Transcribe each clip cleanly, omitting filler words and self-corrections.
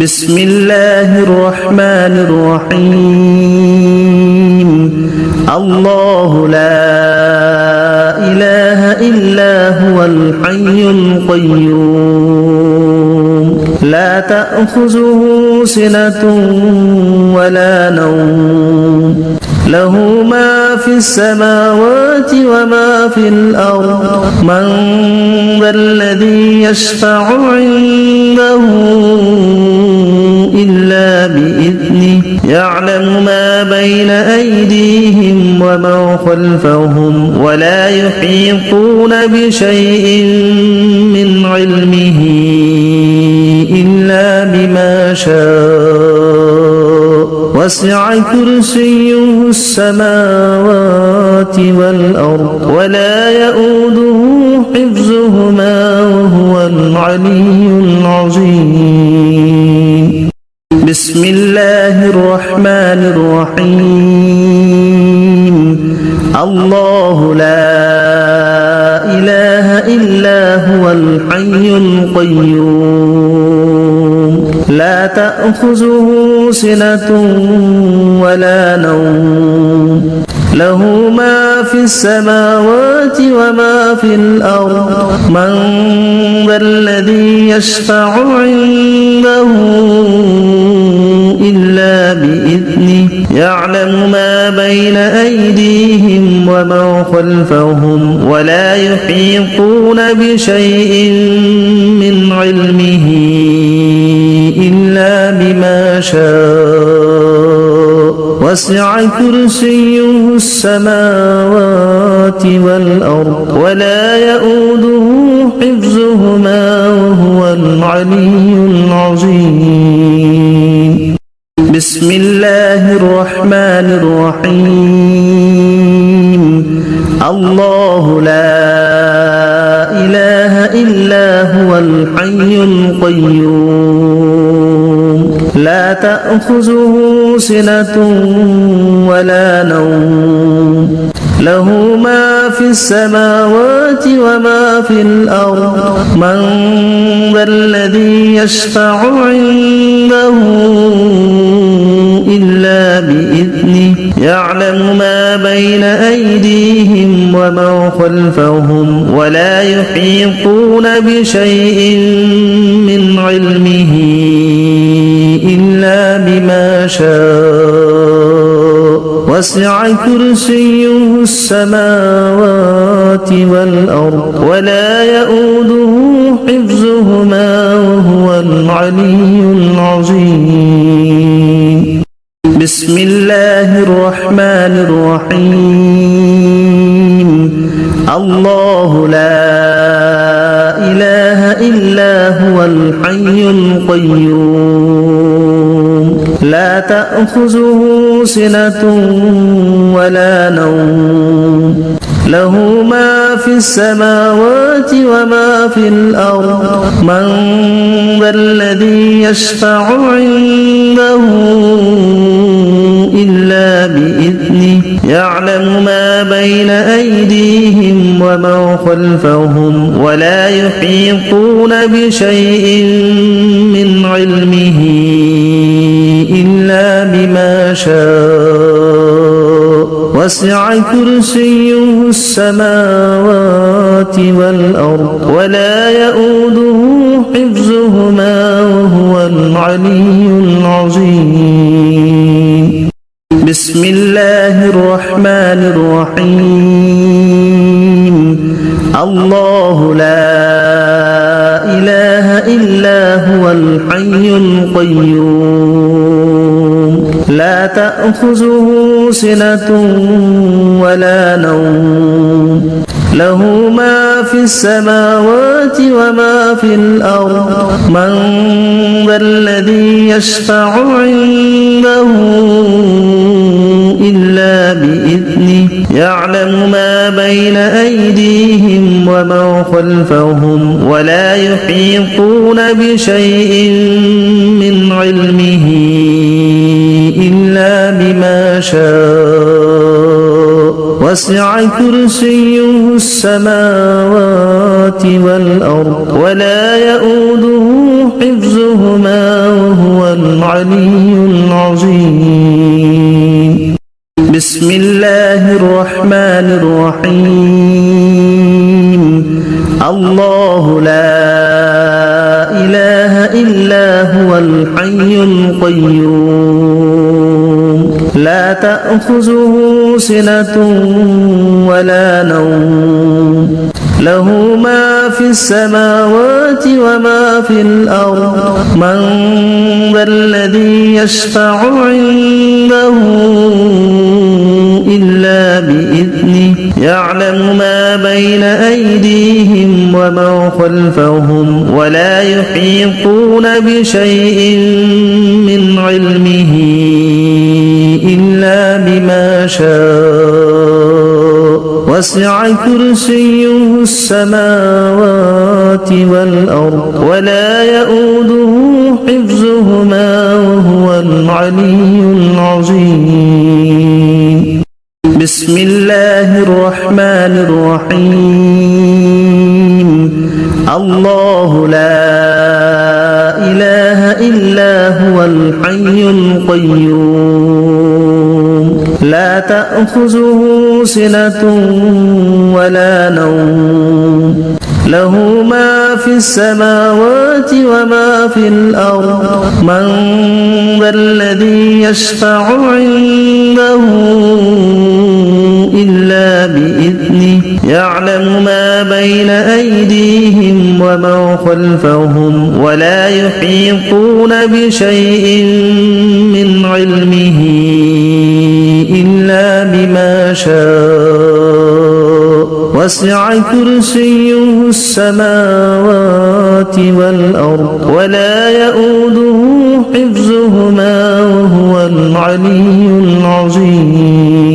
بسم الله الرحمن الرحيم الله لا إله إلا هو الحي القيوم لا تأخذه سنة ولا نوم له ما في السماوات وما في الأرض من ذا الذي يشفع عنده إلا بإذنه يعلم ما بين أيديهم وما خلفهم ولا يحيطون بشيء من علمه إلا بما شاء وسع كرسيه السماوات والأرض ولا يؤوده حفظهما وهو العلي العظيم بسم الله الرحمن الرحيم الله لا إله إلا هو الحي القيوم لا تأخذه سنة ولا نوم له ما في السماوات وما في الأرض من ذا الذي يشفع عنده إلا بإذنه يعلم ما بين أيديهم وما خلفهم ولا يحيطون بشيء من علمه إلا بما شاء وسع كرسيه السماوات والأرض ولا يؤوده حفظهما وهو العلي العظيم بسم الله الرحمن الرحيم الله لا إله إلا هو الحي القيوم لا تأخذه سنة ولا نوم له ما في السماوات وما في الأرض من ذا الذي يشفع عنده إلا بإذنه يعلم ما بين أيديهم وما خلفهم ولا يحيطون بشيء من علمه إلا بما شاء وسع كرسيه السماوات والأرض ولا يؤوده حفظهما وهو العلي العظيم بسم الله الرحمن الرحيم الله لا إله إلا هو الحي القيوم لا تأخذه سنة ولا نوم له ما في السماوات وما في الأرض من ذا الذي يشفع عنده إلا بإذنه يعلم ما بين أيديهم وما خلفهم ولا يحيطون بشيء من علمه إلا بما شاء وسع كرسيه السماوات والأرض ولا يؤوده حفظهما وهو العلي العظيم بسم الله الرحمن الرحيم الله لا إله إلا هو الحي القيوم لا تأخذه سنة ولا نوم له ما في السماوات وما في الأرض من ذا الذي يشفع عنده إلا بإذنه يعلم ما بين أيديهم وما خلفهم ولا يحيطون بشيء من علمه إلا بما شاء وسع كرسيه السماوات والأرض ولا يؤوده حفظهما وهو العلي العظيم بسم الله الرحمن الرحيم الله لا إله إلا هو الحي القيوم لا تأخذه سنة ولا نوم له ما في السماوات وما في الأرض من ذا الذي يشفع عنده إلا بإذنه يعلم ما بين أيديهم وما خلفهم ولا يحيطون بشيء من علمه إلا بما شاء وسع كرسيه السماوات والأرض ولا يؤوده حفظهما وهو العلي العظيم بسم الله الرحمن الرحيم الله لا إله إلا هو الحي القيوم لا تأخذه سنة ولا نوم له ما في السماوات وما في الأرض من ذا الذي يشفع عنده إلا بإذنه يعلم ما بين أيديهم وما خلفهم ولا يحيطون بشيء من علمه إلا بما شاء وسع كرسيه السماوات والأرض ولا يؤوده حفظهما وهو العلي العظيم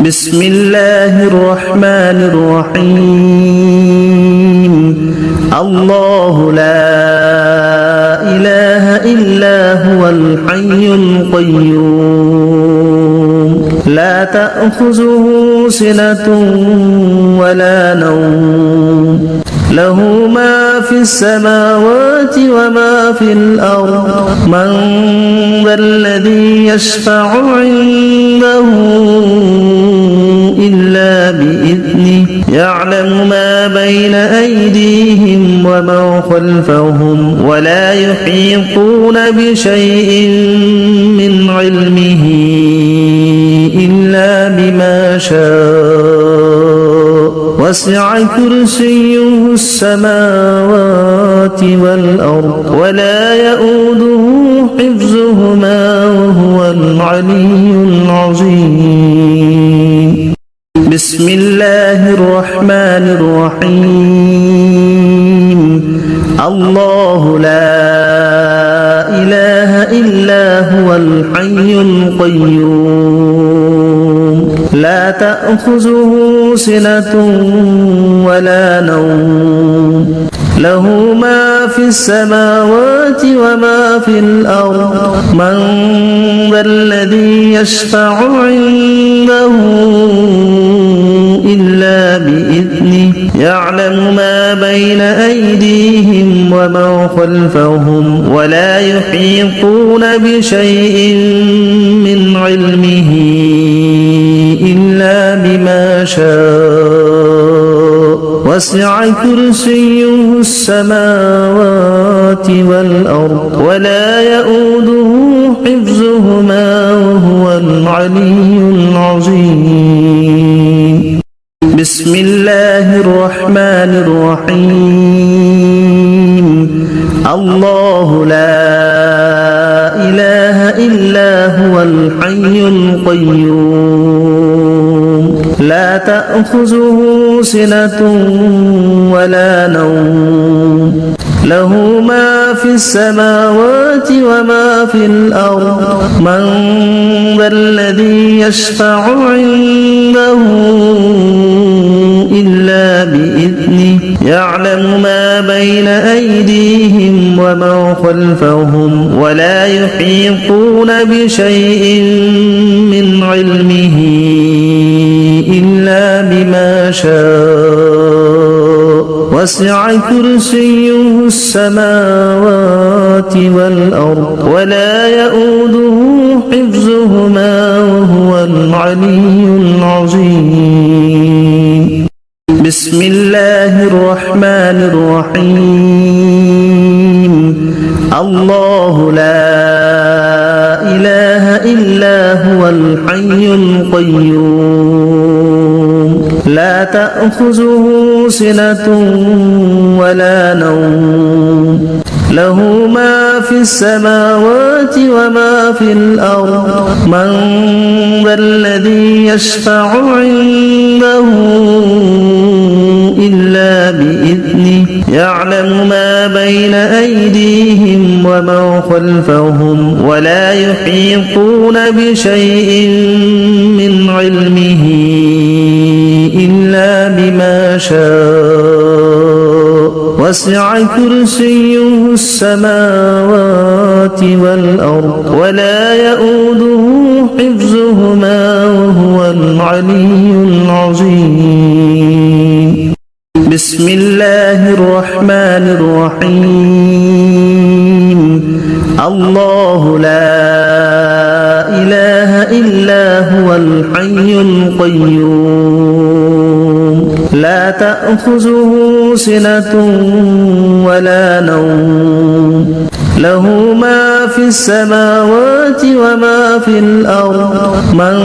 بسم الله الرحمن الرحيم الله لا إله إلا هو الحي القيوم لا تأخذه سنة ولا نوم له ما في السماوات وما في الأرض من ذا الذي يشفع عنده إلا بإذنه يعلم ما بين أيديهم وما خلفهم ولا يحيطون بشيء من علمه إلا بما شاء وسع كرسيه السماوات والأرض ولا يؤوده حفظهما وهو العلي العظيم بسم الله الرحمن الرحيم الله لا إله إلا هو الحي القيوم لا تأخذه سنة ولا نوم له ما في السماوات وما في الأرض من ذا الذي يشفع عنده إلا بإذنه يعلم ما بين أيديهم وما خلفهم ولا يحيطون بشيء من علمه إلا بما شاء وسع كرسيه السماوات والأرض ولا يؤوده حفظهما وهو العلي العظيم بسم الله الرحمن الرحيم الله لا إله إلا هو الحي القيوم لا تأخذه سنة ولا نوم له ما في السماوات وما في الأرض من ذا الذي يشفع عنده إلا بإذنه يعلم ما بين أيديهم وما خلفهم ولا يحيطون بشيء من علمه إلا بما شاء وسع كرسيه السماوات والأرض ولا يؤوده حفظهما وهو العلي العظيم. بسم الله الرحمن الرحيم. الله لا إله إلا هو الحي القيوم لا تأخذه سنة ولا نوم له ما في السماوات وما في الأرض من ذا الذي يشفع عنده إلا بإذنه يعلم ما بين أيديهم وما خلفهم ولا يحيطون بشيء من علمه إلا بما شاء وسع كرسيه السماوات والأرض ولا يؤوده حفظهما وهو العلي العظيم. بسم الله الرحمن الرحيم. الله لا إله إلا هو الحي القيوم لا تأخذه سنة ولا نوم له ما في السماوات وما في الأرض من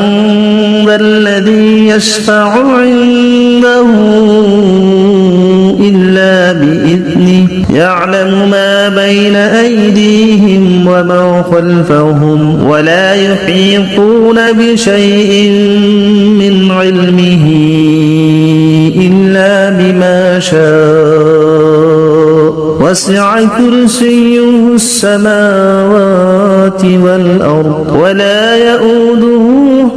ذا الذي يشفع عنده إلا بإذنه يعلم ما بين أيديهم وما خلفهم ولا يحيطون بشيء من علمه إلا بما شاء وسع كرسيه السماوات والأرض ولا يؤوده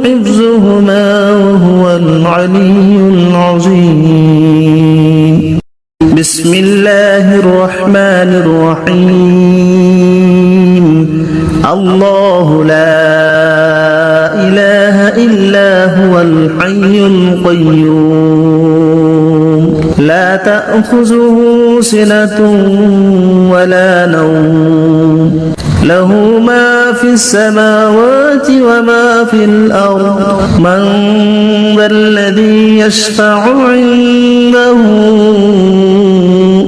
حفظهما وهو العلي العظيم. بسم الله الرحمن الرحيم. الله لا إله إلا هو الحي القيوم لا تأخذه سنة ولا نوم له ما في السماوات وما في الأرض من ذا الذي يشفع عنده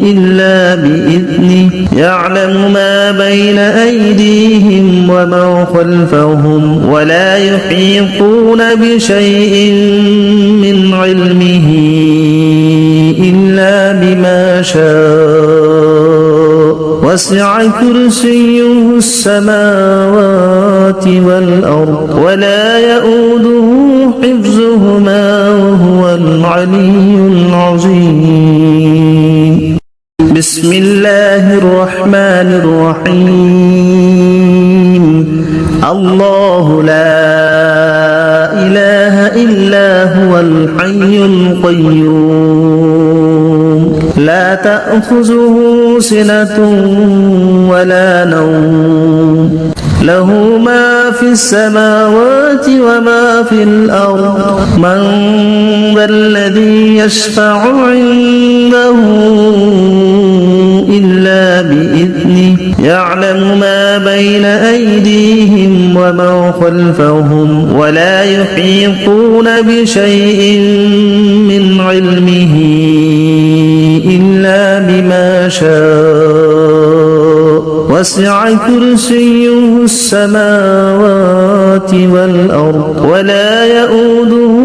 إلا بإذنه يعلم ما بين أيديهم وما خلفهم ولا يحيطون بشيء من علمه إلا بما شاء وسع كرسيه السماوات والأرض ولا يؤوده حفظهما وهو العلي العظيم. بسم الله الرحمن الرحيم. الله لا إله إلا هو الحي القيوم لا تأخذه سنة ولا نوم له ما في السماوات وما في الأرض من ذا الذي يشفع عنده إلا بإذنه يعلم ما بين أيديهم وما خلفهم ولا يحيطون بشيء من علمه إلا بما شاء وسع كرسيه السماوات والأرض ولا يؤوده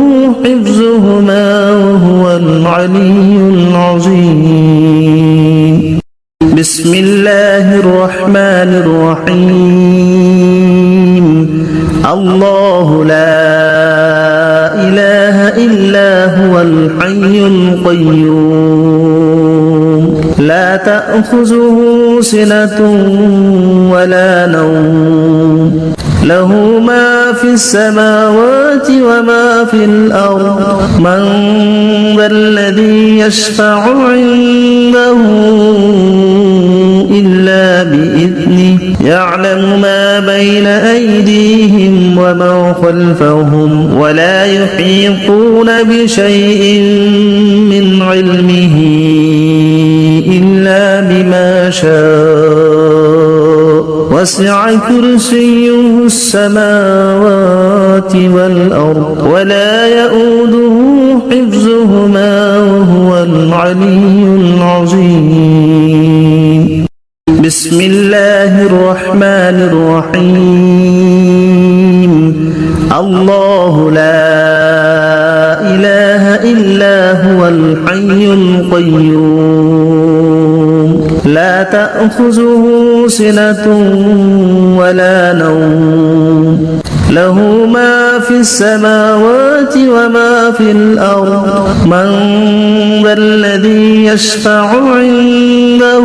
حفظهما وهو العلي العظيم. بسم الله الرحمن الرحيم. الله لا إله إلا هو الحي القيوم لا تأخذه سنة ولا نوم له ما في السماوات وما في الأرض من ذا الذي يشفع عنده إلا بإذنه يعلم ما بين أيديهم وما خلفهم ولا يحيطون بشيء من علمه شاء وسع كرسيه السماوات والأرض ولا يؤوده حفظهما وهو العلي العظيم بسم الله الرحمن الرحيم الله لا إله إلا هو الحي القيوم لا تأخذه سنة ولا نوم له ما في السماوات وما في الأرض من ذا الذي يشفع عنده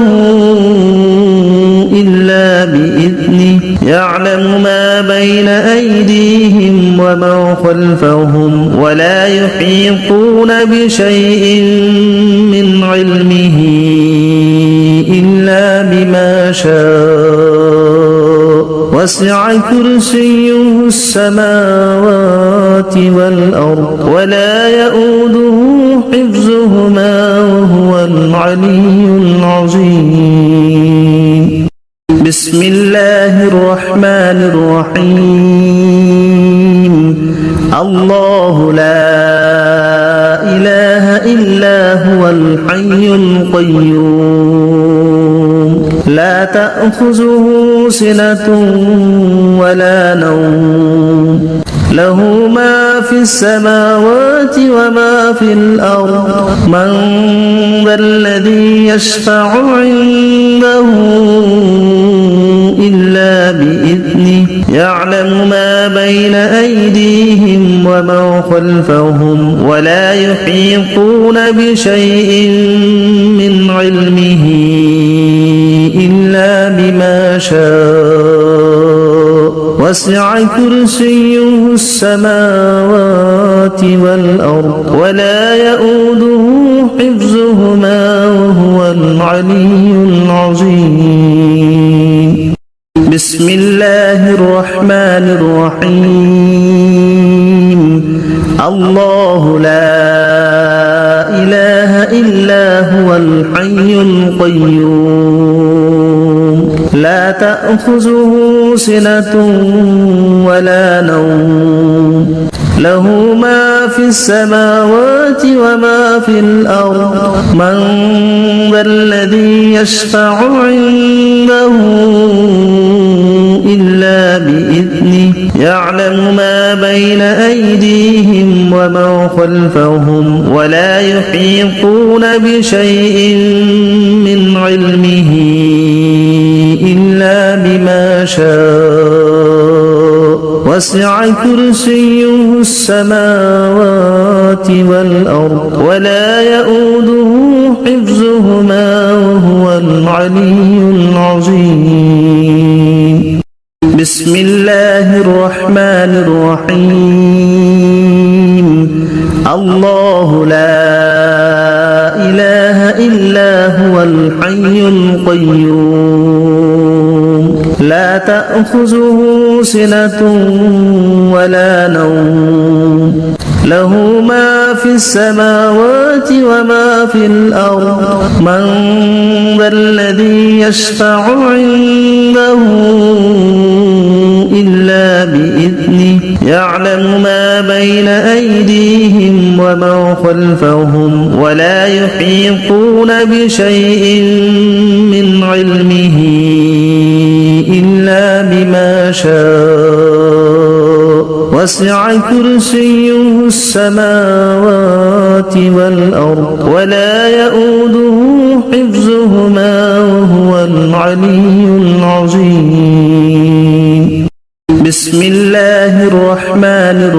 إلا بإذنه يعلم ما بين أيديهم وما خلفهم ولا يحيطون بشيء من علمه إلا بما شاء وسع كرسيه السماوات والأرض ولا يؤوده حفظهما وهو العلي العظيم بسم الله الرحمن الرحيم الله لا إله إلا هو الحي القيوم لا تأخذه سنة ولا نوم له ما في السماوات وما في الأرض من ذا الذي يشفع عنده إلا بإذنه يعلم ما بين أيديهم وما خلفهم ولا يحيطون بشيء من علمه إلا بما شاء وسع كرسيه السماوات والأرض ولا يؤوده حفظهما وهو العلي العظيم بسم الله الرحمن الرحيم الله لا إله إلا هو الحي القيوم لا تأخذه سنة ولا نوم له ما في السماوات وما في الأرض من ذا الذي يشفع عنده إلا بإذنه يعلم ما بين أيديهم وما خلفهم ولا يحيطون بشيء من علمه إلا بما شاء وسع كرسيه السماوات والأرض ولا يؤوده حفظهما وهو العلي العظيم بسم الله الرحمن الرحيم الله لا إله إلا هو الحي القيوم لا تأخذه سنة ولا نوم له ما في السماوات وما في الأرض من ذا الذي يشفع عنده إلا بإذنه يعلم ما بين أيديهم وما خلفهم ولا يحيطون بشيء من علمه إلا بما شاء وسع كرسيه السماوات والأرض ولا يؤوده حفظهما وهو العلي العظيم بسم الله الرحمن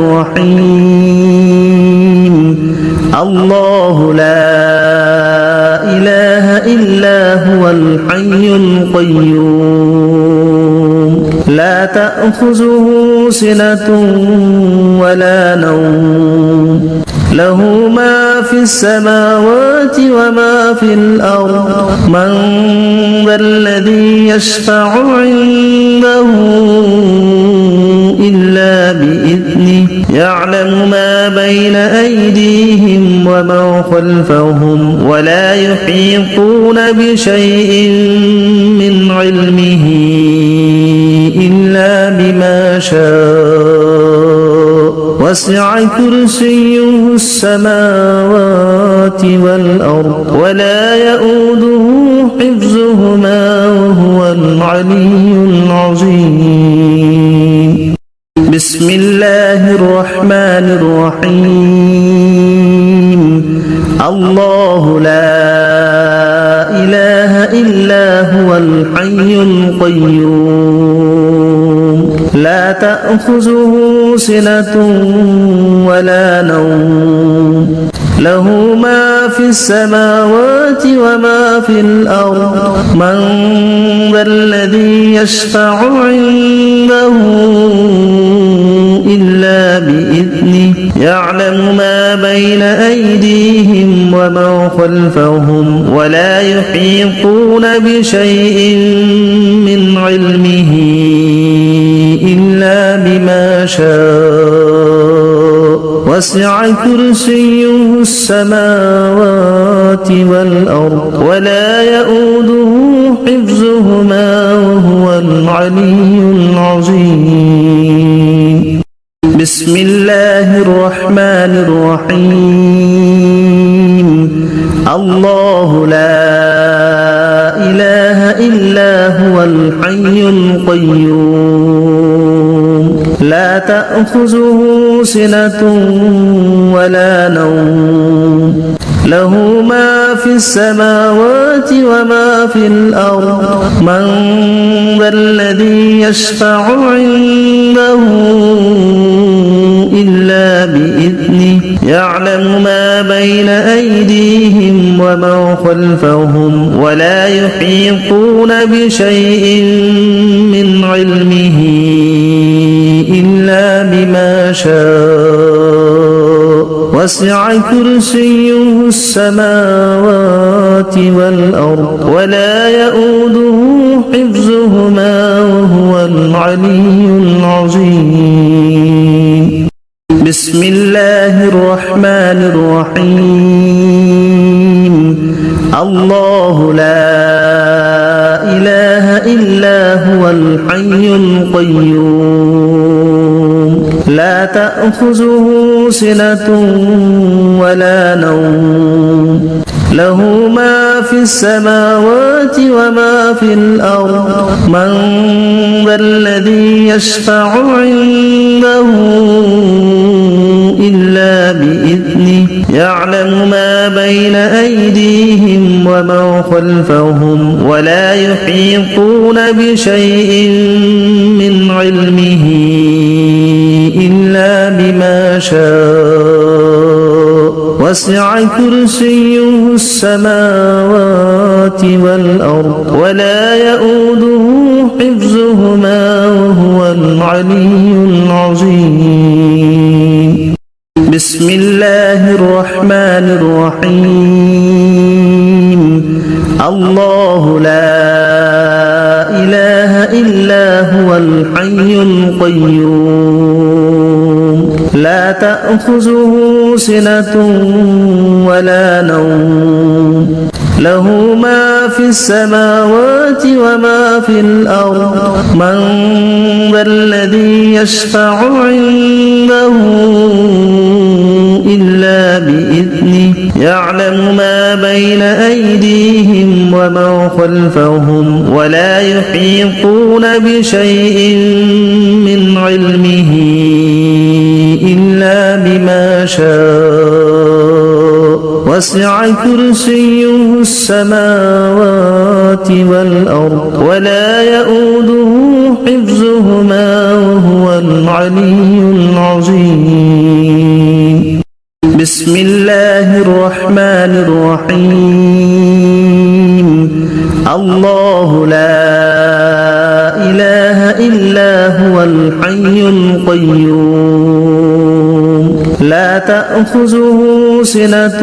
الرحيم الله لا إله إلا هو الحي القيوم لا تأخذه سنة ولا نوم له ما في السماوات وما في الأرض من ذا الذي يشفع عنده إلا بإذنه يعلم ما بين أيديهم ومن خلفهم ولا يحيطون بشيء من علمه إلا بما شاء وسع كرسيه السماوات والأرض ولا يؤوده حفظهما وهو العلي العظيم. بسم الله الرحمن الرحيم. الله لا إله إلا هو الحي القيوم لا تأخذه سنة ولا نوم له ما في السماوات وما في الأرض من ذا الذي يشفع عنده إلا بإذنه يعلم ما بين أيديهم ومن خلفهم ولا يحيطون بشيء من علمه إلا بما شاء وسع كرسيه السماوات والأرض ولا يؤوده حفظهما وهو العلي العظيم. بسم الله الرحمن الرحيم. الله لا إله إلا هو الحي القيوم لا تأخذه سنة ولا نوم له ما في السماوات وما في الأرض من ذا الذي يشفع عنده إلا بإذنه يعلم ما بين أيديهم ومن خلفهم ولا يحيطون بشيء من علمه إلا بما شاء وسع كرسيه السماوات والأرض ولا يؤوده حفظهما وهو العلي العظيم. بسم الله الرحمن الرحيم. الله لا إله إلا هو الحي القيوم لا تأخذه سنة ولا نوم له ما في السماوات وما في الأرض من ذا الذي يشفع عنده إلا بإذنه يعلم ما بين أيديهم ومن خلفهم ولا يحيطون بشيء من علمه إلا بما شاء وسع كرسيه السماوات والأرض ولا يؤوده حفظهما وهو العلي العظيم. بسم الله الرحمن الرحيم. الله لا إله إلا هو الحي القيوم لا تأخذه سنة ولا نوم له ما في السماوات وما في الأرض من ذا الذي يشفع عنده إلا بإذنه يعلم ما بين أيديهم ومن خلفهم ولا يحيطون بشيء من علمه إلا بما شاء وسع كرسيه السماوات والأرض ولا يؤوده حفظهما وهو العلي العظيم. بسم الله الرحمن الرحيم. الله لا إله إلا هو الحي القيوم لا تأخذه سنة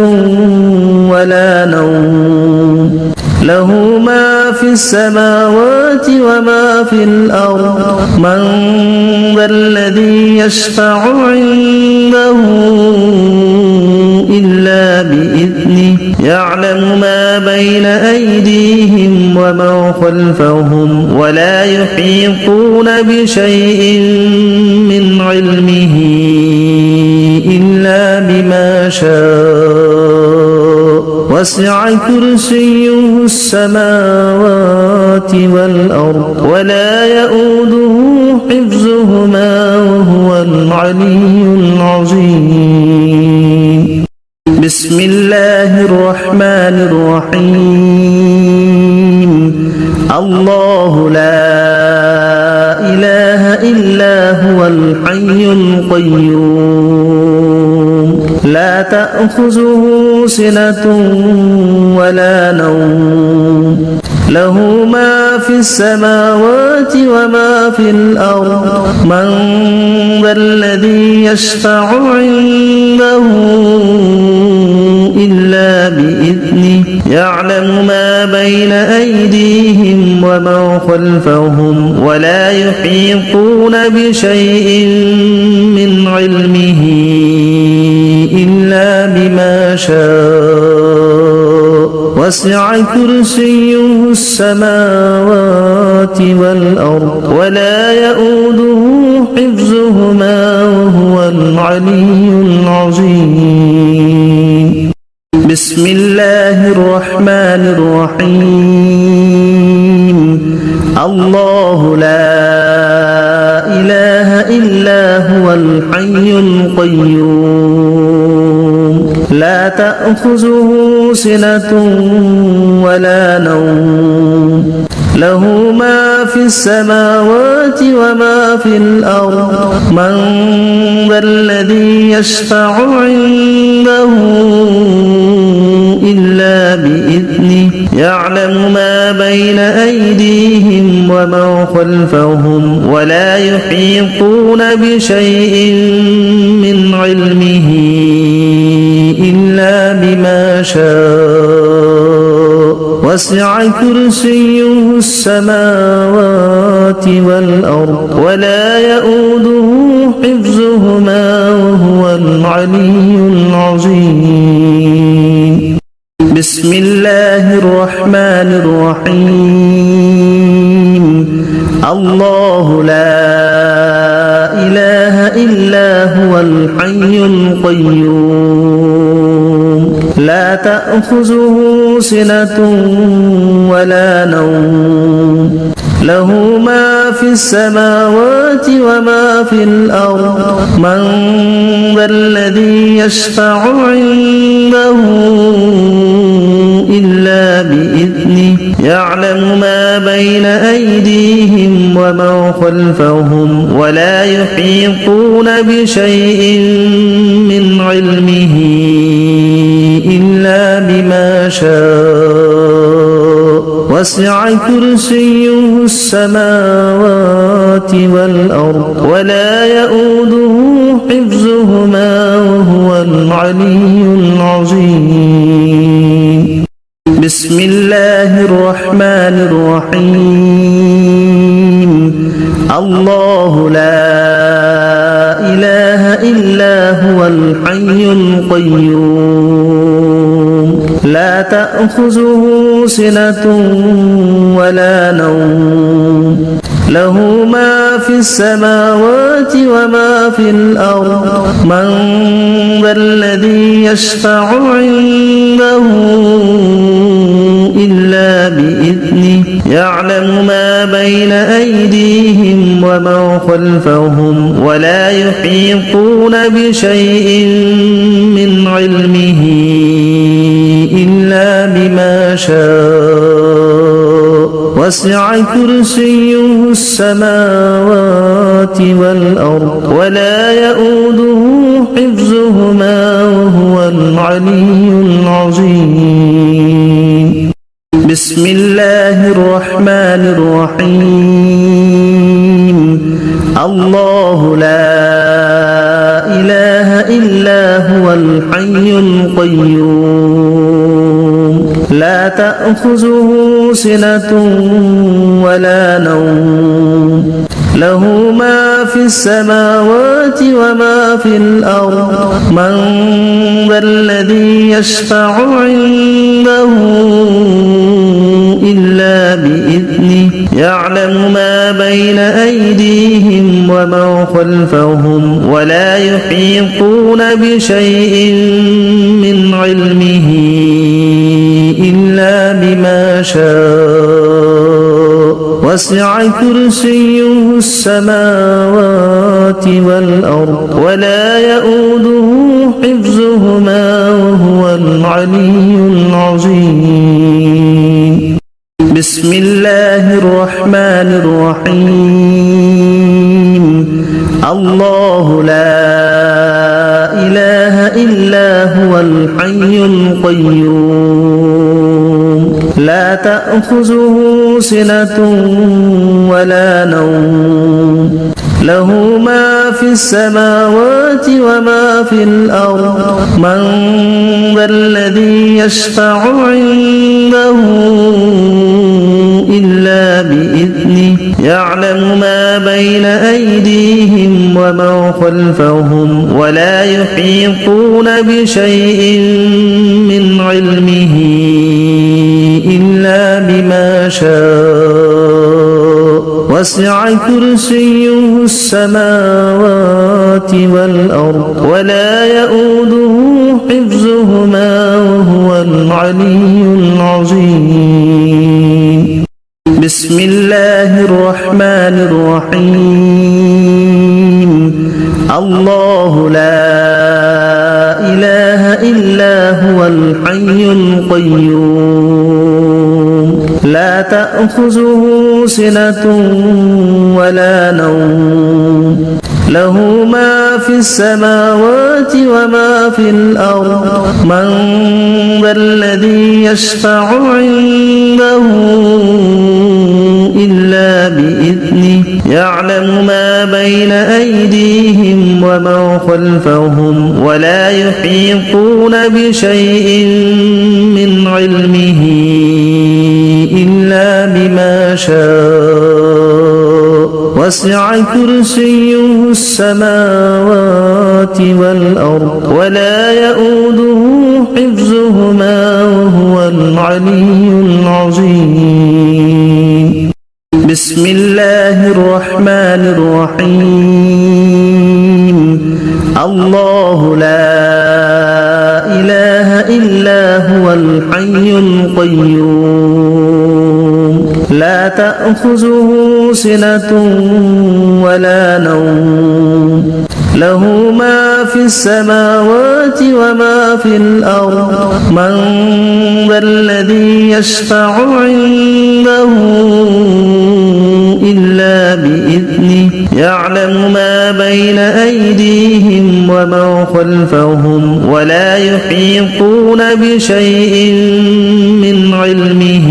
ولا نوم له ما في السماوات وما في الأرض من ذا الذي يشفع عنده إلا بإذنه يعلم ما بين أيديهم وما خلفهم ولا يحيطون بشيء من علمه إلا بما شاء وسع كرسيه السماوات والأرض ولا يؤوده حفظهما وهو العلي العظيم. بسم الله الرحمن الرحيم. الله لا إله إلا هو الحي القيوم لا تأخذه سنة ولا نوم له ما في السماوات وما في الأرض من ذا الذي يشفع عنده إلا بإذنه يعلم ما بين أيديهم وما خلفهم ولا يحيطون بشيء من علمه إلا بما شاء وسع كرسيه السماوات والأرض ولا يؤوده حفظهما وهو العلي العظيم. بسم الله الرحمن الرحيم. الله لا إله إلا هو الحي القيوم لا تأخذه سنة ولا نوم له ما في السماوات وما في الأرض من ذا الذي يشفع عنده إلا بإذنه يعلم ما بين أيديهم وما خلفهم ولا يحيطون بشيء من علمه إلا بما شاء وسع كرسيه السماوات والأرض ولا يؤوده حفظهما وهو العلي العظيم. بسم الله الرحمن الرحيم. الله لا إله إلا هو الحي القيوم لا تأخذه سنة ولا نوم له ما في السماوات وما في الأرض من ذا الذي يشفع عنده إلا بإذنه يعلم ما بين أيديهم وما خلفهم ولا يحيطون بشيء من علمه إلا بما شاء وسع كرسيه السماوات والأرض ولا يؤوده حفظهما وهو العلي العظيم. بسم الله الرحمن الرحيم. الله لا إله إلا هو الحي القيوم لا تأخذه سنة ولا نوم له ما في السماوات وما في الأرض من ذا الذي يشفع عنده إلا بإذنه يعلم ما بين أيديهم وما خلفهم ولا يحيطون بشيء من علمه إلا بما شاء وسع كرسيه السماوات والأرض ولا يؤوده حفظهما وهو العلي العظيم. بسم الله الرحمن الرحيم. الله لا إله إلا هو الحي القيوم لا تأخذه سنة ولا نوم له ما في السماوات وما في الأرض من ذا الذي يشفع عنده إلا بإذنه يعلم ما بين أيديهم وما خلفهم ولا يحيطون بشيء من علمه إلا بما شاء وسع كرسيه السماوات والأرض ولا يؤوده حفظهما وهو العلي العظيم بسم الله الرحمن الرحيم الله لا إله إلا هو الحي القيوم لا تأخذه سنة ولا نوم له ما في السماوات وما في الأرض من ذا الذي يشفع عنده إلا بإذنه يعلم ما بين أيديهم وما خلفهم ولا يحيطون بشيء من علمه إلا بما شاء وسع كرسيه السماوات والأرض ولا يؤوده حفظهما وهو العلي العظيم بسم الله الرحمن الرحيم الله لا إله إلا هو الحي القيوم لا تأخذه سنة ولا نوم له ما في السماوات وما في الأرض من ذا الذي يشفع عنده إلا بإذنه يعلم ما بين أيديهم وما خلفهم ولا يحيطون بشيء من علمه إلا بما شاء وسع كرسيه السماوات والأرض ولا يؤوده حفظهما وهو العلي العظيم بسم الله الرحمن الرحيم الله لا إله إلا هو الحي القيوم لا تأخذه سنة ولا نوم له ما في السماوات وما في الأرض من ذا الذي يشفع عنده إلا بإذنه يعلم ما بين أيديهم وما خلفهم ولا يحيطون بشيء من علمه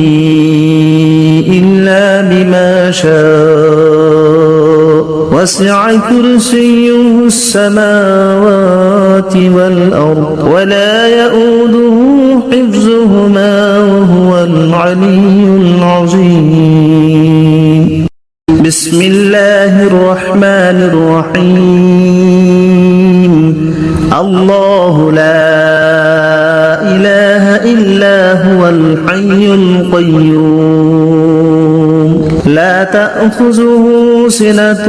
إلا بما شاء وسع كرسيه السماوات والأرض ولا يؤوده حفظهما وهو العلي العظيم بسم الله الرحمن الرحيم الله لا إله إلا هو الحي القيوم لا تأخذه سنة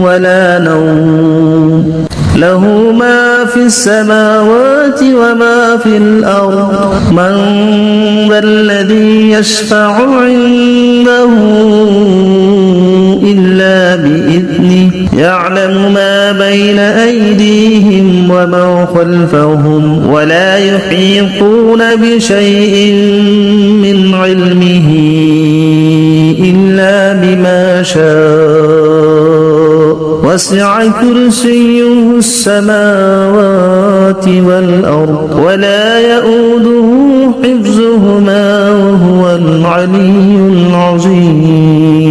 ولا نوم له ما في السماوات وما في الأرض من ذا الذي يشفع عنده إلا بإذنه يعلم ما بين أيديهم وما خلفهم ولا يحيطون بشيء من علمه إلا بما شاء وسع كرسيه السماوات والأرض ولا يؤوده حفظهما وهو العلي العظيم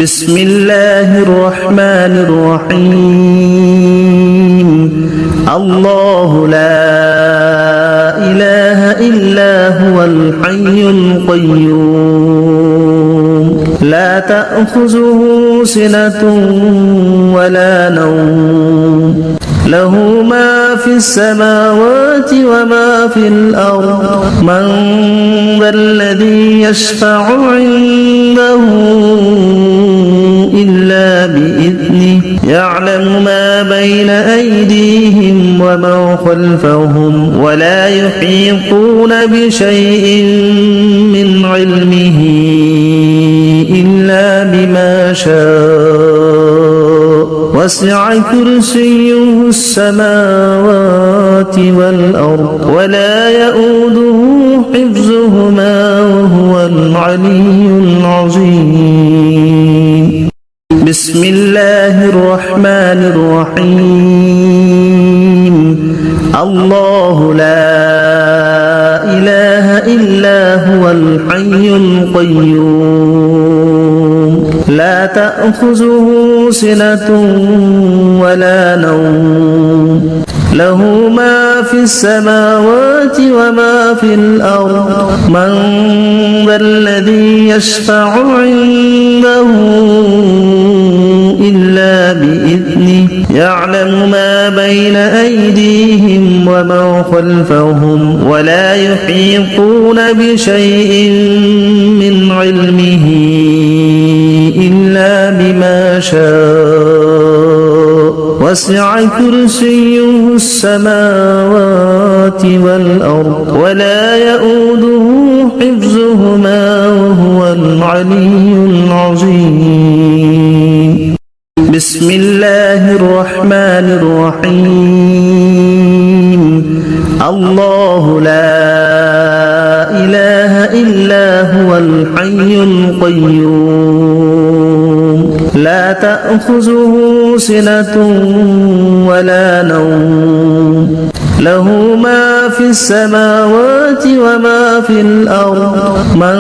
بسم الله الرحمن الرحيم الله لا إله إلا هو الحي القيوم لا تأخذه سنة ولا نوم له ما في السماوات وما في الأرض من ذا الذي يشفع عنده إلا بإذنه يعلم ما بين أيديهم وما خلفهم ولا يحيطون بشيء من علمه إلا بما شاء وسع كرسيه السماوات والأرض ولا يؤوده حفظهما وهو العلي العظيم بسم الله الرحمن الرحيم الله لا إله إلا هو الحي القيوم لا تأخذه سنة ولا نوم له ما في السماوات وما في الأرض من ذا الذي يشفع عنده إلا بإذنه يعلم ما بين أيديهم وما خلفهم ولا يحيطون بشيء من علمه إلا بما شاء وسع كرسيه السماوات والأرض ولا يؤوده حفظهما وهو العلي العظيم بسم الله الرحمن الرحيم الله لا إله إلا هو الحي القيوم لا تأخذه سنة ولا نوم له ما في السماوات وما في الأرض من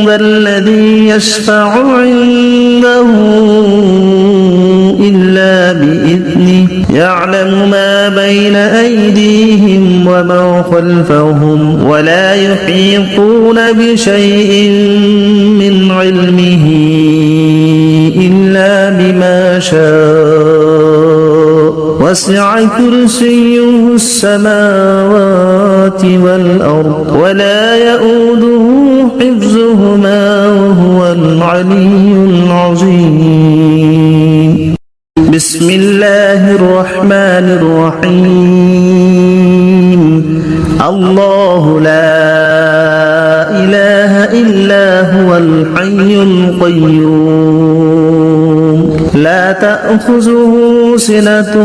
ذا الذي يشفع عنده إلا بإذنه يعلم ما بين أيديهم وما خلفهم ولا يحيطون بشيء من علمه إلا بما شاء وسع كرسيه السماوات والأرض ولا يؤوده حفظهما وهو العلي العظيم بسم الله الرحمن الرحيم الله لا إله إلا هو الحي القيوم لا تأخذه سنة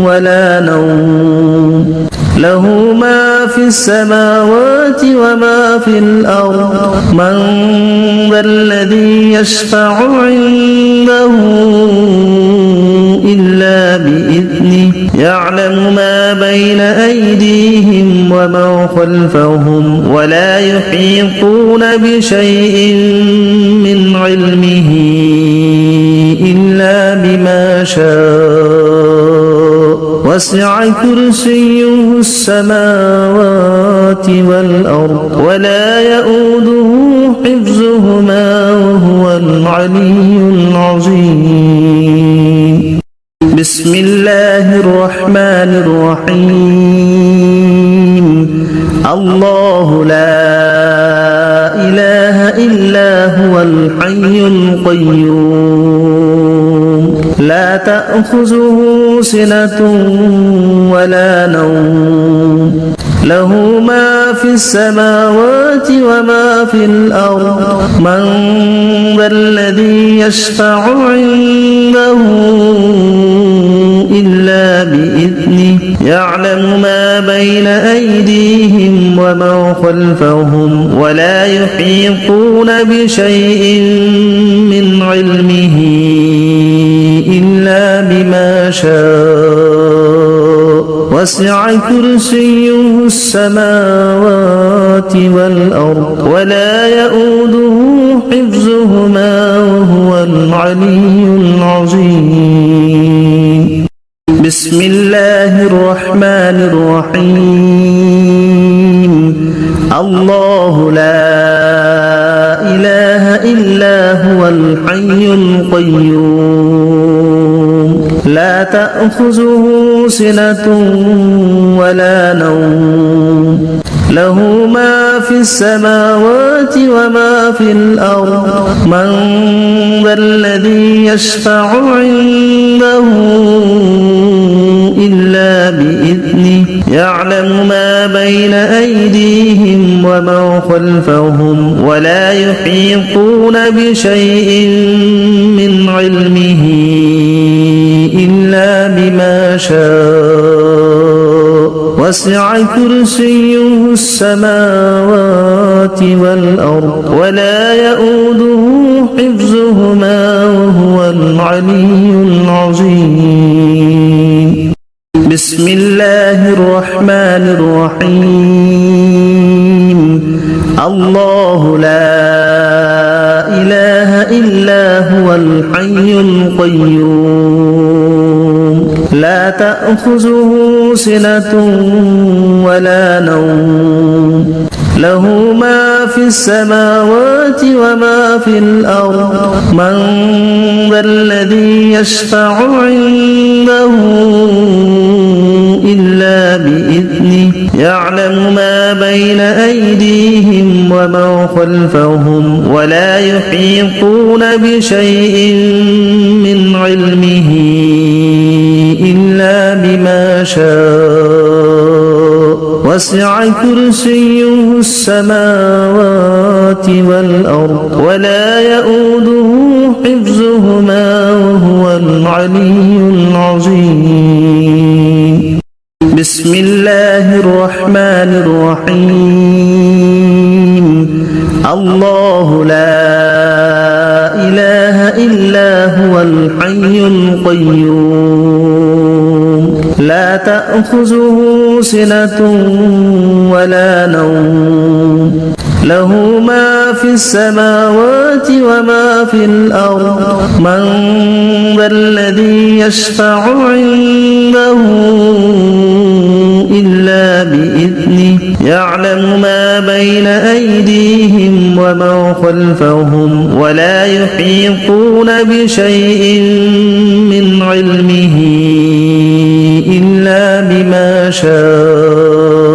ولا نوم له ما في السماوات وما في الأرض من ذا الذي يشفع عنده إلا بإذنه يعلم ما بين أيديهم وما خلفهم ولا يحيطون بشيء من علمه إلا بما شاء وسع كرسيه السماوات والأرض ولا يؤوده حفظهما وهو العلي العظيم بسم الله الرحمن الرحيم الله لا إله إلا هو الحي القيوم لا تأخذه سنة ولا نوم له ما في السماوات وما في الأرض من ذا الذي يشفع عنده إلا بإذنه يعلم ما بين أيديهم وما خلفهم ولا يحيطون بشيء من علمه إلا بما شاء وسع كرسيه السماوات والأرض ولا يؤوده حفظهما وهو العلي العظيم بسم الله الرحمن الرحيم الله لا إله إلا هو الحي القيوم لا تأخذه سنة ولا نوم له ما في السماوات وما في الأرض من ذا الذي يشفع عنده إلا بإذنه يعلم ما بين أيديهم وما خلفهم ولا يحيطون بشيء من علمه إلا بما شاء وسع كرسيه السماوات والأرض ولا يؤوده حفظهما وهو العلي العظيم بسم الله الرحمن الرحيم الله لا إله إلا هو الحي القيوم لا تأخذه سنة ولا نوم له ما في السماوات وما في الأرض من ذا الذي يشفع عنده إلا بإذنه يعلم ما بين أيديهم وما خلفهم ولا يحيطون بشيء من علمه إلا بما شاء وسع كرسيه السماوات والأرض ولا يؤوده حفظهما وهو العلي العظيم بسم الله الرحمن الرحيم الله لا إله إلا هو الحي القيوم لا تأخذه سنة ولا نوم له ما في السماوات وما في الأرض من ذا الذي يشفع عنده إلا بإذنه يعلم ما بين أيديهم وما خلفهم ولا يحيطون بشيء من علمه إلا بما شاء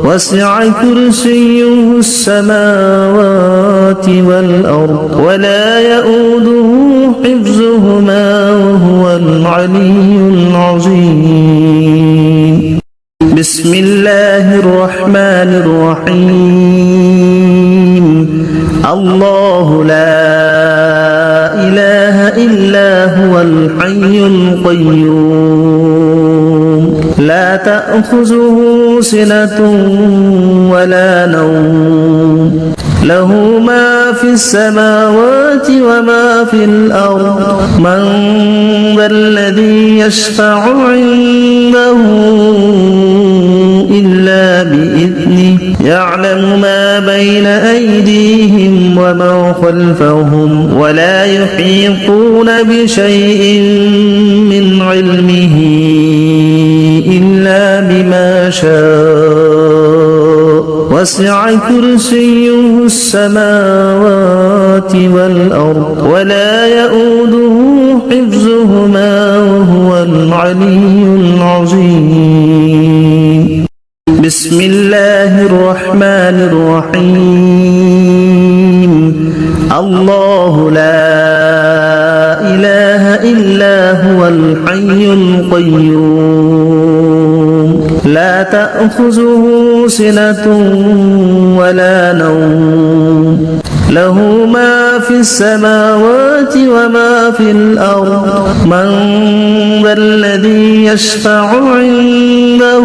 وسع كرسيه السماوات والأرض ولا يؤوده حفظهما وهو العلي العظيم بسم الله الرحمن الرحيم الله لا إله إلا هو الحي القيوم لا تأخذه سنة ولا نوم له ما في السماوات وما في الأرض من ذا الذي يشفع عنده إلا بإذنه يعلم ما بين أيديهم وما خلفهم ولا يحيطون بشيء من علمه إلا بما شاء وسع كرسيه السماوات والأرض ولا يؤوده حفظهما وهو العلي العظيم بسم الله الرحمن الرحيم الله لا إله إلا هو الحي القيوم لا تأخذه سنة ولا نوم له ما في السماوات وما في الأرض من ذا الذي يشفع عنده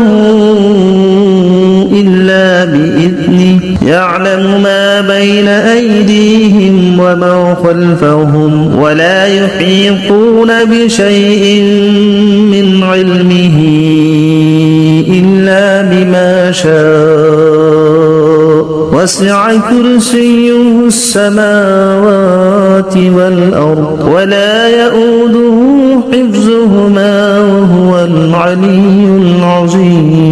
إلا بإذنه يعلم ما بين أيديهم وما خلفهم ولا يحيطون بشيء من علمه إلا بما شاء وسع كرسيه السماوات والأرض ولا يؤوده حفظهما وهو العلي العظيم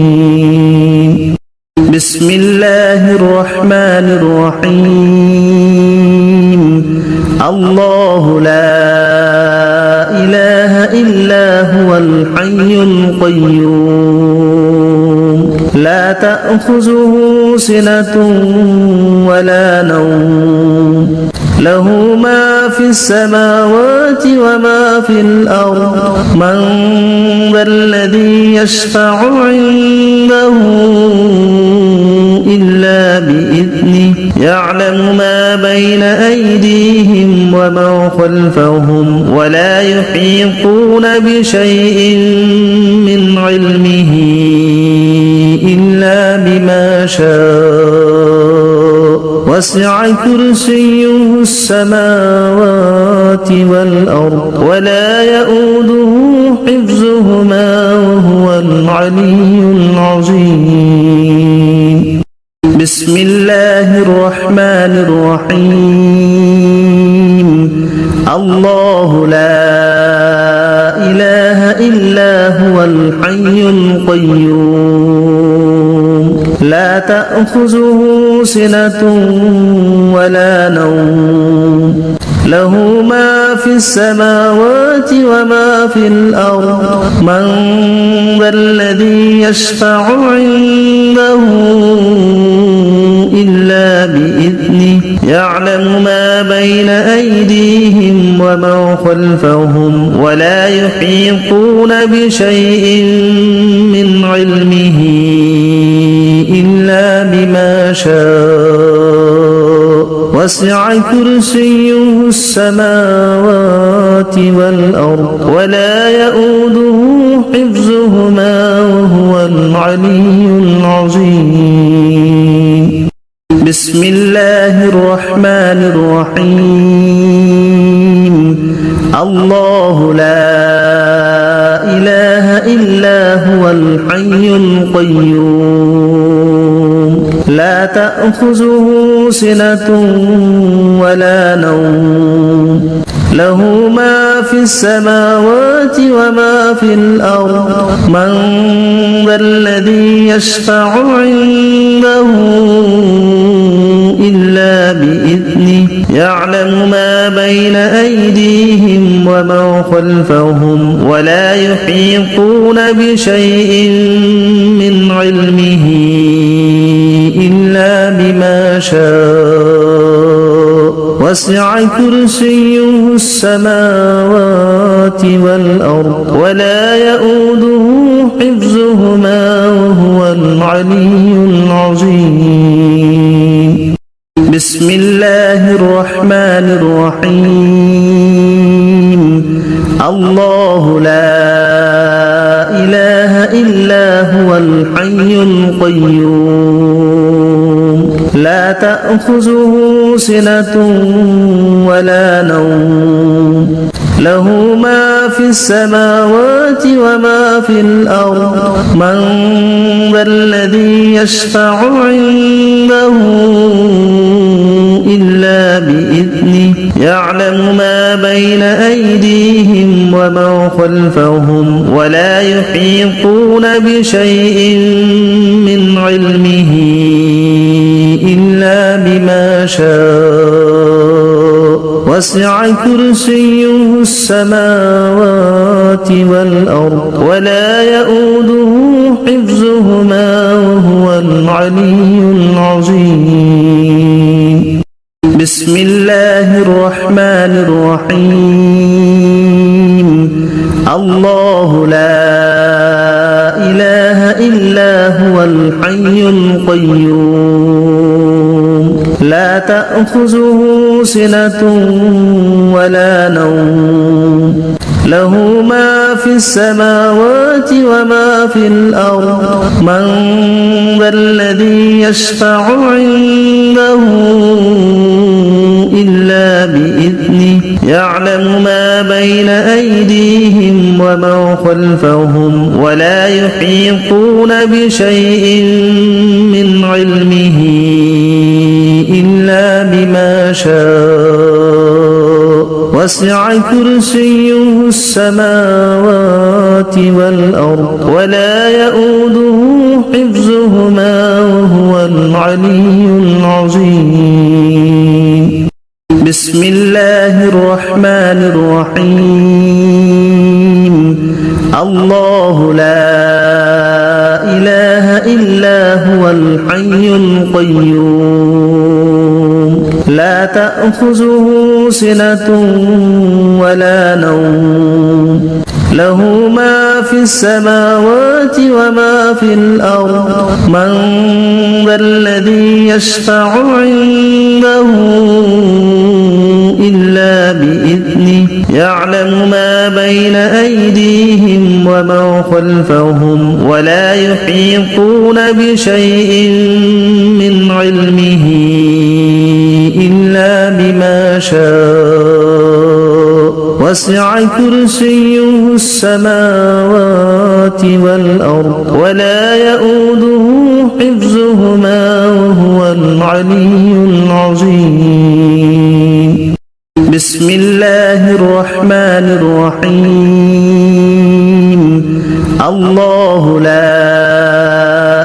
بسم الله الرحمن الرحيم الله لا إله إلا هو الحي القيوم لا تأخذه سنة ولا نوم له ما في السماوات وما في الأرض من ذا الذي يشفع عنده إلا بإذنه يعلم ما بين أيديهم وما خلفهم ولا يحيطون بشيء من علمه إلا بما شاء وسع كرسيه السماوات والأرض ولا يؤوده حفظهما وهو العلي العظيم بسم الله الرحمن الرحيم الله لا إله إلا هو الحي القيوم لا تأخذه سنة ولا نوم له ما في السماوات وما في الأرض من ذا الذي يشفع عنده إلا بإذنه يعلم ما بين أيديهم وما خلفهم ولا يحيطون بشيء من علمه إلا بما شاء وسع كرسيه السماوات والأرض ولا يؤوده حفظهما وهو العلي العظيم بسم الله الرحمن الرحيم الله لا إله إلا هو الحي القيوم لا تأخذه سنة ولا نوم له ما في السماوات وما في الأرض من ذا الذي يشفع عنده إلا بإذنه يعلم ما بين أيديهم وما خلفهم ولا يحيطون بشيء من علمه إلا بما شاء وسع كرسيه السماوات والأرض ولا يؤوده حفظهما وهو العلي العظيم بسم الله الرحمن الرحيم الله لا إله إلا هو الحي القيوم لا تأخذه سنة ولا نوم له ما في السماوات وما في الأرض من ذا الذي يشفع عنده إلا بإذنه يعلم ما بين أيديهم وما خلفهم ولا يحيطون بشيء من علمه إلا بما شاء وسع كرسيه السماوات والأرض ولا يؤوده حفظهما وهو العلي العظيم بسم الله الرحمن الرحيم الله لا إله إلا هو الحي القيوم لا تأخذه سنة ولا نوم له ما في السماوات وما في الأرض من ذا الذي يشفع عنده إلا بإذنه يعلم ما بين أيديهم وما خلفهم ولا يحيطون بشيء من علمه إلا بما شاء وسع كرسيه السماوات والأرض ولا يؤوده حفظهما وهو العلي العظيم بسم الله الرحمن الرحيم الله لا إله إلا هو الحي القيوم لا تأخذه سنة ولا نوم له ما في السماوات وما في الأرض من ذا الذي يشفع عنده إلا بإذنه يعلم ما بين أيديهم وما خلفهم ولا يحيطون بشيء من علمه إلا بما شاء وسع كرسيه السماوات والأرض ولا يؤوده حفظهما وهو العلي العظيم بسم الله الرحمن الرحيم الله لا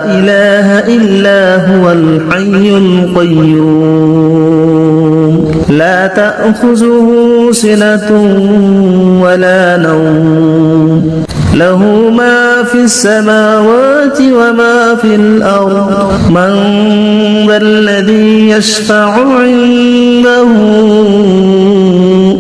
إله إلا هو الحي القيوم لا تأخذه سنة ولا نوم له ما في السماوات وما في الأرض من ذا الذي يشفع عنده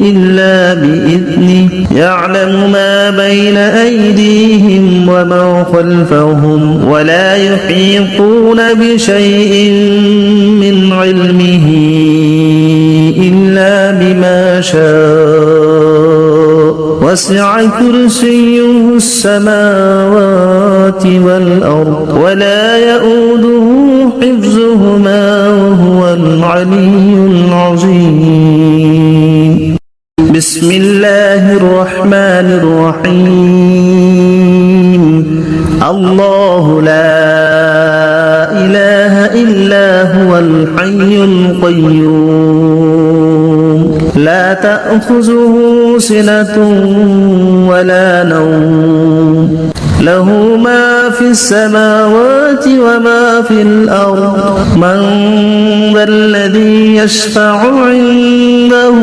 إلا بإذنه يعلم ما بين أيديهم وما خلفهم ولا يحيطون بشيء من علمه إلا بما شاء وسع كرسيه السماوات والأرض ولا يؤوده حفظهما وهو العلي العظيم بسم الله الرحمن الرحيم الله لا إله إلا هو الحي القيوم لا تأخذه سنة ولا نوم له ما في السماوات وما في الأرض من ذا الذي يشفع عنده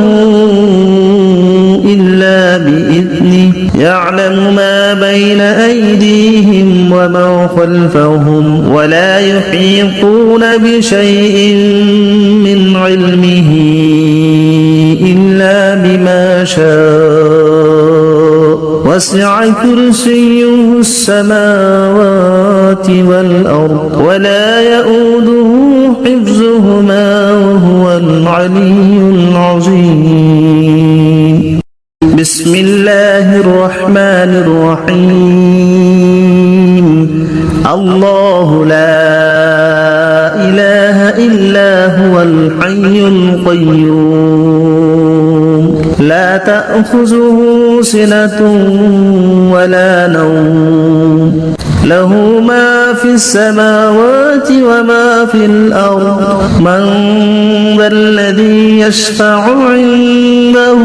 إلا بإذنه يعلم ما بين أيديهم وما خلفهم ولا يحيطون بشيء من علمه إلا بما شاء وسع كرسيه السماوات والأرض ولا يؤوده حفظهما وهو العلي العظيم بسم الله الرحمن الرحيم الله لا إله إلا هو الحي القيوم لا تأخذه سنة ولا نوم له ما في السماوات وما في الأرض من ذا الذي يشفع عنده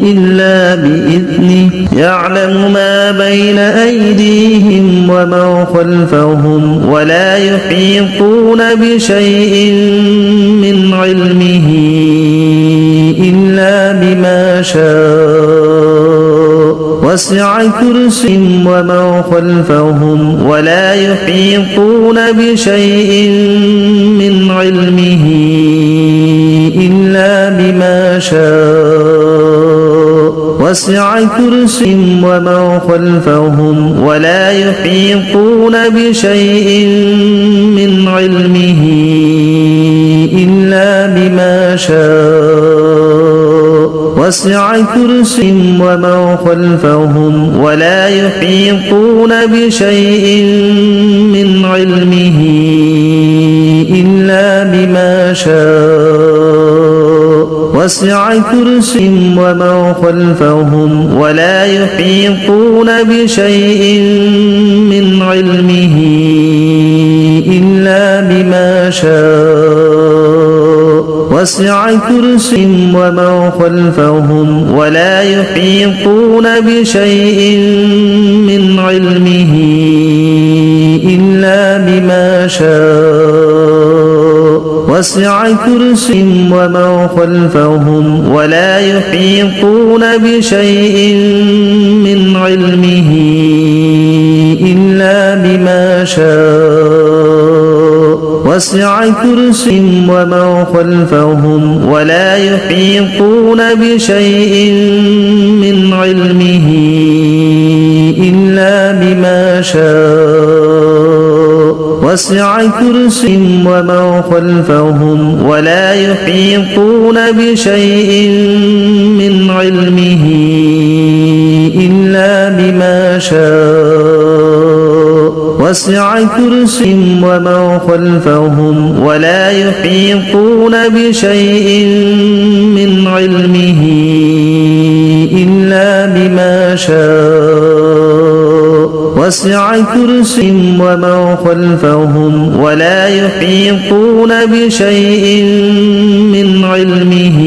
إلا بإذنه يعلم ما بين أيديهم وما خلفهم ولا يحيطون بشيء من علمه إلا بما شاء وسع كرسيه وما خلفهم ولا يحيطون بشيء من علمه إلا بما شاء وسع كرسيه وما خلفهم ولا يحيطون بشيء من علمه إلا بما شاء وسع كرسيه وما خلفهم ولا يحيطون بشيء من علمه إلا بما شاء وسع كرسيه وما خلفهم ولا يحيطون بشيء من علمه إلا بما شاء وسع كرسيه وما خلفهم ولا يحيطون بشيء من علمه إلا بما شاء وسع كرسيه ومن خلفهم ولا يحيطون بشيء من علمه إلا بما شاء وسع كرسيه ومن خلفهم ولا يحيطون بشيء من علمه إلا بما شاء وسع كرسيه ومن خلفهم ولا يحيطون بشيء من علمه إلا بما شاء وسع كرسيه ومن خلفهم ولا يحيطون بشيء من علمه إلا بما شاء وسع كرسيه ومن خلفهم ولا يحيطون بشيء من علمه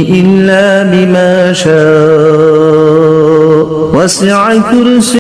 إلا بما شاء وسع كرسيه